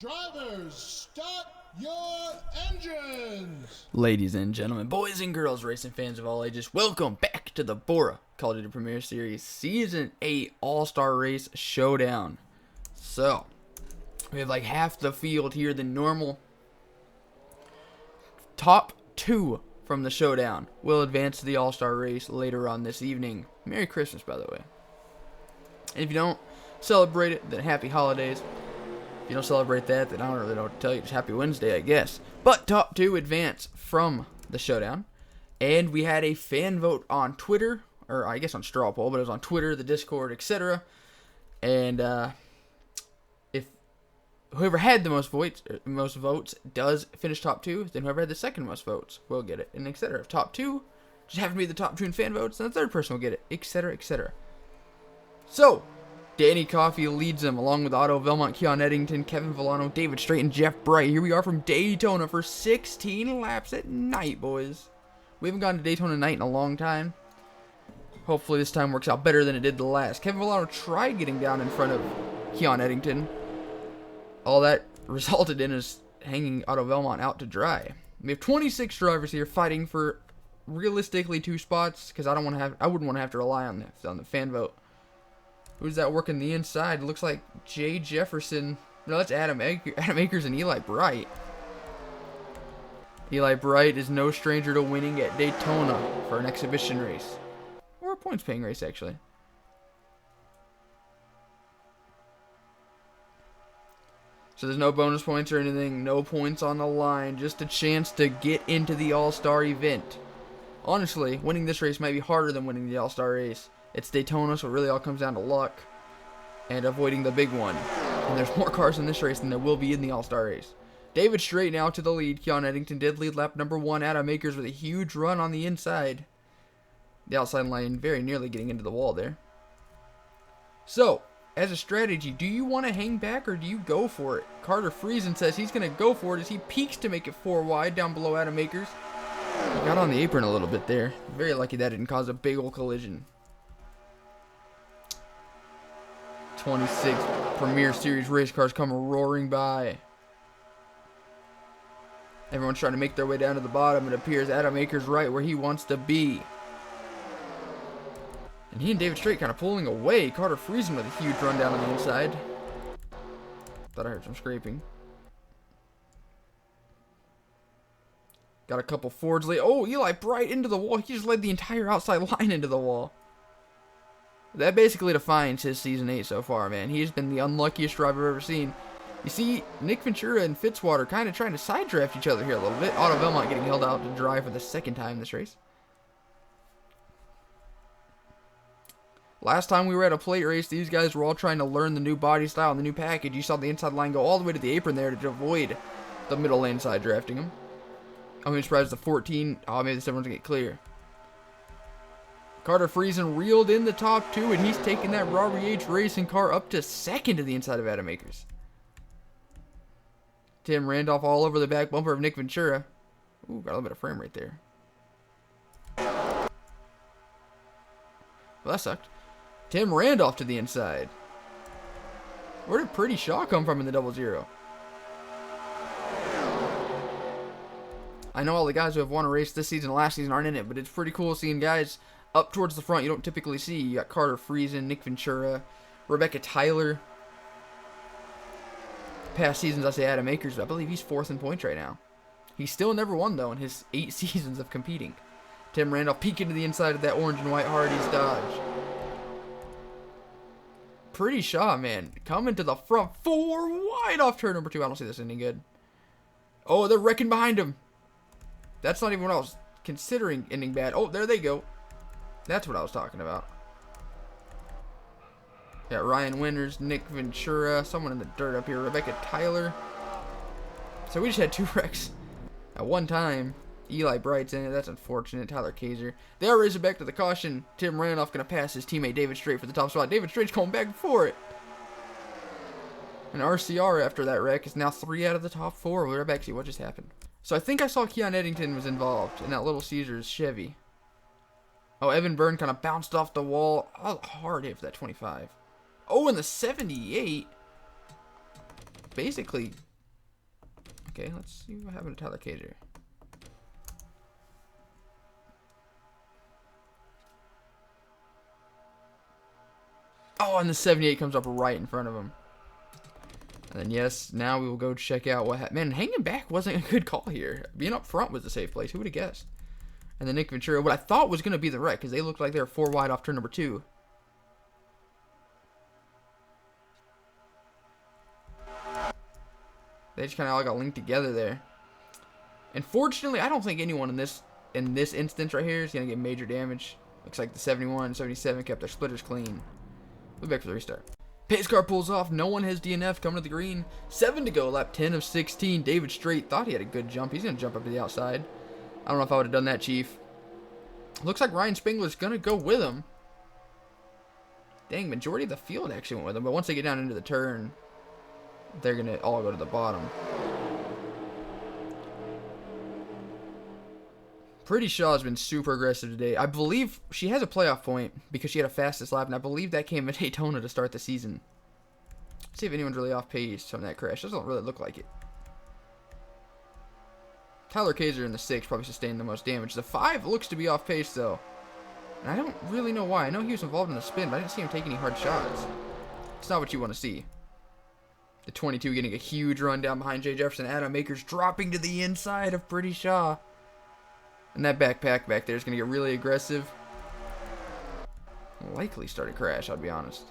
Drivers, start your engines! Ladies and gentlemen, boys and girls, racing fans of all ages, welcome back to the BORA Call of Duty Premier Series Season 8 All-Star Race Showdown. So, we have like half the field here than normal. Top 2 from the Showdown will advance to the All-Star Race later on this evening. Merry Christmas, by the way. And if you don't celebrate it, then happy holidays. If you don't celebrate that, then I don't really know what to tell you. Just happy Wednesday, I guess. But top 2 advance from the Showdown. And we had a fan vote on Twitter, or I guess on Straw Poll, but it was on Twitter, the Discord, etc. And if whoever had the most votes does finish top 2, then whoever had the second most votes will get it, and etc. If top 2 just happen to be the top 2 in fan votes, then the third person will get it, etc., etc. So, Danny Coffey leads them, along with Otto Velmont, Keon Eddington, Kevin Villano, David Strait, and Jeff Bright. Here we are from Daytona for 16 laps at night, boys. We haven't gone to Daytona night in a long time. Hopefully this time works out better than it did the last. Kevin Villano tried getting down in front of Keon Eddington. All that resulted in us hanging Otto Velmont out to dry. We have 26 drivers here fighting for realistically 2 spots, because I wouldn't want to have to rely on the fan vote. Who's that working the inside? It looks like Jay Jefferson. No, that's Adam Akers and Eli Bright. Eli Bright is no stranger to winning at Daytona for an exhibition race. Or a points-paying race, actually. So there's no bonus points or anything. No points on the line. Just a chance to get into the All-Star event. Honestly, winning this race might be harder than winning the All-Star race. It's Daytona, so it really all comes down to luck and avoiding the big one. And there's more cars in this race than there will be in the All-Star race. David Strait now to the lead. Keon Eddington did lead lap number 1. Adam Akers with a huge run on the inside. The outside lane very nearly getting into the wall there. So, as a strategy, do you want to hang back or do you go for it? Carter Friesen says he's going to go for it as he peeks to make it 4 wide down below Adam Akers. He got on the apron a little bit there. Very lucky that didn't cause a big old collision. 26 Premier Series race cars come roaring by. Everyone's trying to make their way down to the bottom. It appears Adam Akers right where he wants to be. And he and David Strait kind of pulling away. Carter Friesen with a huge run down on the inside. Thought I heard some scraping. Got a couple Fords late. Oh, Eli Bright into the wall. He just led the entire outside line into the wall. That basically defines his Season 8 so far, man. He has been the unluckiest driver I've ever seen. You see, Nick Ventura and Fitzwater kind of trying to side draft each other here a little bit. Otto Velmont getting held out to dry for the second time this race. Last time we were at a plate race, these guys were all trying to learn the new body style and the new package. You saw the inside line go all the way to the apron there to avoid the middle lane side drafting him. I'm surprised the 14. Oh, maybe this everyone's going to get clear. Carter Friesen reeled in the top 2, and he's taking that Robert Yates racing car up to second to the inside of Adam Akers. Tim Randolph all over the back bumper of Nick Ventura. Ooh, got a little bit of frame right there. Well, that sucked. Tim Randolph to the inside. Where did Pretty Shaw come from in the 0-0? I know all the guys who have won a race this season and last season aren't in it, but it's pretty cool seeing guys up towards the front you don't typically see. You got Carter Friesen, Nick Ventura, Rebecca Tyler. Past seasons, I say Adam Akers, but I believe he's 4th in points right now. He's still never won, though, in his 8 seasons of competing. Tim Randolph peeking to the inside of that orange and white Hardee's Dodge. Pretty Shaw, man, coming to the front. 4 wide off turn number 2. I don't see this ending good. Oh, they're wrecking behind him. That's not even what I was considering ending bad. Oh, there they go. That's what I was talking about. Got Ryan Winters, Nick Ventura, someone in the dirt up here, Rebecca Tyler. So we just had 2 wrecks at one time. Eli Bright's in it. That's unfortunate. Tyler Kaiser. They are racing back to the caution. Tim Randolph going to pass his teammate David Strait for the top spot. David Strait's going back for it. And RCR after that wreck is now 3 out of the top 4. We're back to see what just happened. So I think I saw Keon Eddington was involved in that Little Caesars Chevy. Oh, Evan Byrne kind of bounced off the wall. Oh, hard hit for that 25. Oh, and the 78 basically Okay, let's see what happened to Tyler Kaiser. Oh, and the 78 comes up right in front of him. And then, yes, now we will go check out what happened. Man, hanging back wasn't a good call here. Being up front was a safe place. Who would have guessed? And then Nick Ventura, what I thought was going to be the wreck, because they looked like they were 4 wide off turn number 2. They just kind of all got linked together there. And fortunately, I don't think anyone in this instance right here is going to get major damage. Looks like the 71 and 77 kept their splitters clean. We'll be back for the restart. Pace car pulls off. No one has DNF coming to the green. 7 to go. Lap 10 of 16. David Strait thought he had a good jump. He's going to jump up to the outside. I don't know if I would have done that, Chief. Looks like Ryan Spengler's going to go with him. Dang, majority of the field actually went with him. But once they get down into the turn, they're going to all go to the bottom. Pretty Shaw has been super aggressive today. I believe she has a playoff point because she had a fastest lap, and I believe that came at Daytona to start the season. Let's see if anyone's really off pace from that crash. Doesn't really look like it. Tyler Kaiser in the 6 probably sustained the most damage. The 5 looks to be off pace, though. And I don't really know why. I know he was involved in the spin, but I didn't see him take any hard shots. It's not what you want to see. The 22 getting a huge run down behind Jay Jefferson. Adam Akers dropping to the inside of Pretty Shaw. And that backpack back there is going to get really aggressive. Likely start a crash, I'll be honest.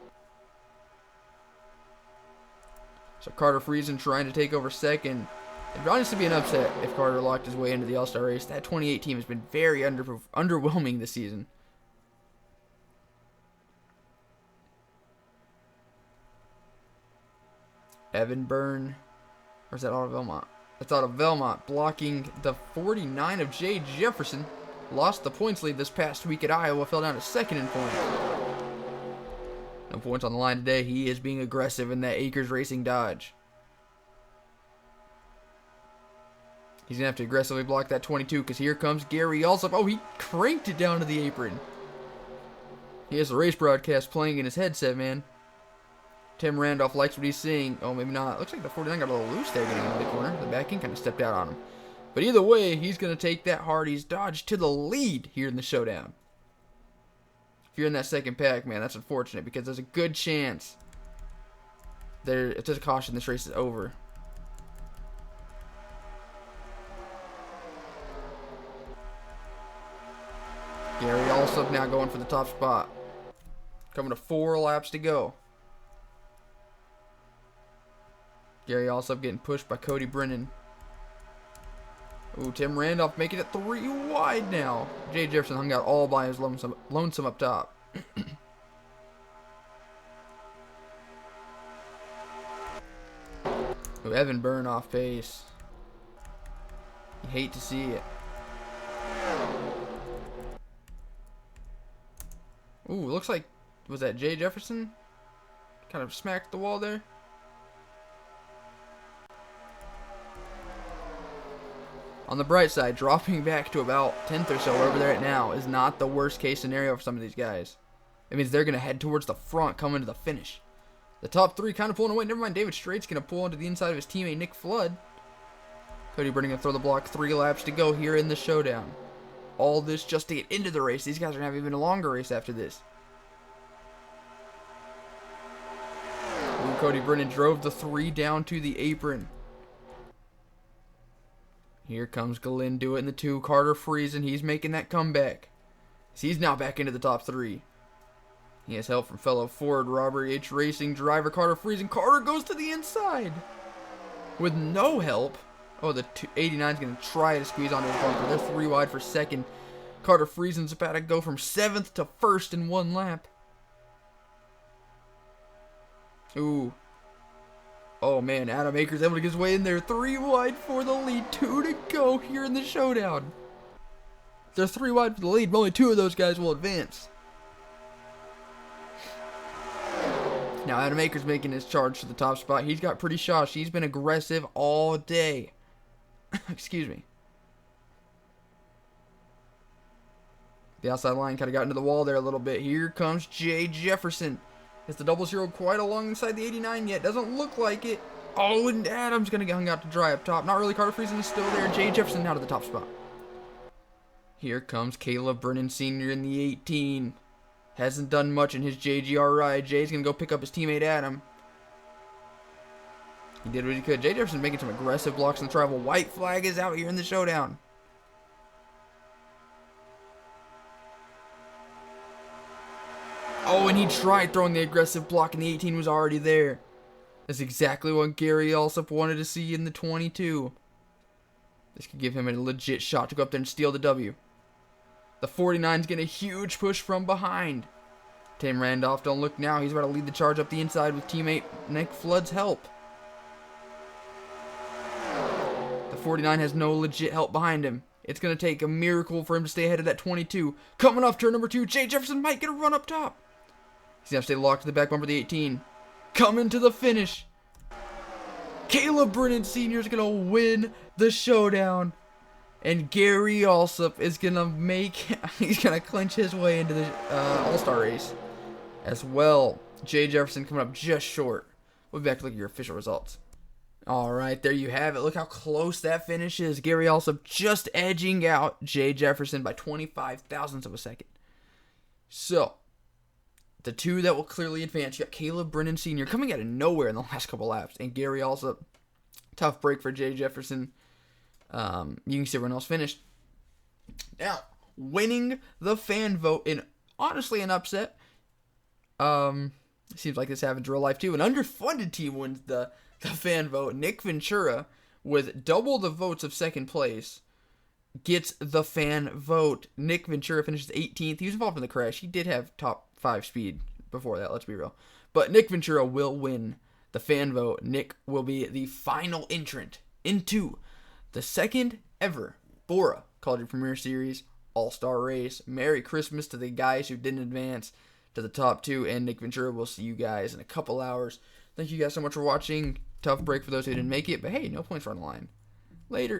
So Carter Friesen trying to take over second. It'd honestly be an upset if Carter locked his way into the All-Star race. That 28 team has been very underwhelming this season. Evan Byrne. Or is that Otto Velmont? That's Otto Velmont blocking the 49 of Jay Jefferson. Lost the points lead this past week at Iowa. Fell down to second in points. No points on the line today. He is being aggressive in that Akers Racing Dodge. He's going to have to aggressively block that 22 because here comes Gary Alsop. Oh, he cranked it down to the apron. He has the race broadcast playing in his headset, man. Tim Randolph likes what he's seeing. Oh, maybe not. Looks like the 49 got a little loose there getting into the corner. The back end kind of stepped out on him. But either way, he's going to take that Hardy's Dodge to the lead here in the showdown. If you're in that second pack, man, that's unfortunate because there's a good chance if there's a caution, this race is over. Gary Alsop now going for the top spot. Coming to 4 laps to go. Gary Alsop getting pushed by Cody Brennan. Ooh, Tim Randolph making it 3 wide now. Jay Jefferson hung out all by his lonesome up top. Ooh, Evan Byrne off pace. You hate to see it. Ooh, looks like, was that Jay Jefferson? Kind of smacked the wall there. On the bright side, dropping back to about 10th or so, wherever they're at now, is not the worst case scenario for some of these guys. It means they're going to head towards the front, coming to the finish. The top 3 kind of pulling away. Never mind, David Strait's going to pull onto the inside of his teammate, Nick Flood. Cody Brennan going to throw the block. 3 laps to go here in the showdown. All this just to get into the race. These guys are going to have even a longer race after this. Ooh, Cody Brennan drove the 3 down to the apron. Here comes Glenn Do It in the 2. Carter Friesen. He's making that comeback. So he's now back into the top 3. He has help from fellow Ford Robert H. Racing driver Carter Friesen. Carter goes to the inside with no help. Oh, the 89 is going to try to squeeze onto his bumper. They're 3 wide for second. Carter Friesen's about to go from 7th to 1st in 1 lap. Ooh. Oh, man. Adam Akers able to get his way in there. 3 wide for the lead. 2 to go here in the showdown. They're 3 wide for the lead, but only 2 of those guys will advance. Now, Adam Akers making his charge to the top spot. He's got Pretty Shaw. She's been aggressive all day. Excuse me. The outside line kind of got into the wall there a little bit. Here comes Jay Jefferson. Is the 00 quite alongside the 89 yet? Doesn't look like it. Oh, and Adam's going to get hung out to dry up top. Not really. Carter Friesen is still there. Jay Jefferson out of the top spot. Here comes Caleb Brennan Sr. in the 18. Hasn't done much in his JGR ride. Jay's going to go pick up his teammate Adam. He did what he could. Jay Jefferson making some aggressive blocks in the travel. White flag is out here in the showdown. Oh, and he tried throwing the aggressive block, and the 18 was already there. That's exactly what Gary Alsop wanted to see in the 22. This could give him a legit shot to go up there and steal the W. The 49's getting a huge push from behind. Tim Randolph, don't look now. He's about to lead the charge up the inside with teammate Nick Flood's help. The 49 has no legit help behind him. It's going to take a miracle for him to stay ahead of that 22. Coming off turn number 2, Jay Jefferson might get a run up top. He's going to stay locked to the back bumper of the 18. Coming to the finish. Caleb Brennan Sr. is going to win the showdown. And Gary Alsop is going to he's going to clinch his way into the All-Star race as well. Jay Jefferson coming up just short. We'll be back to look at your official results. All right, there you have it. Look how close that finish is. Gary Alsop just edging out Jay Jefferson by 25 thousandths of a second. So, the two that will clearly advance, you got Caleb Brennan Sr. coming out of nowhere in the last couple laps, and Gary Alsop. Tough break for Jay Jefferson. You can see everyone else finished. Now, winning the fan vote in honestly an upset. Seems like this happens in real life too. An underfunded team wins the fan vote. Nick Ventura, with double the votes of second place, gets the fan vote. Nick Ventura finishes 18th. He was involved in the crash. He did have top 5 speed before that, let's be real. But Nick Ventura will win the fan vote. Nick will be the final entrant into the second ever BORA College of Premier Series All-Star race. Merry Christmas to the guys who didn't advance to the top 2, and Nick Ventura. We'll see you guys in a couple hours. Thank you guys so much for watching. Tough break for those who didn't make it, but hey, no points are on the line. Later.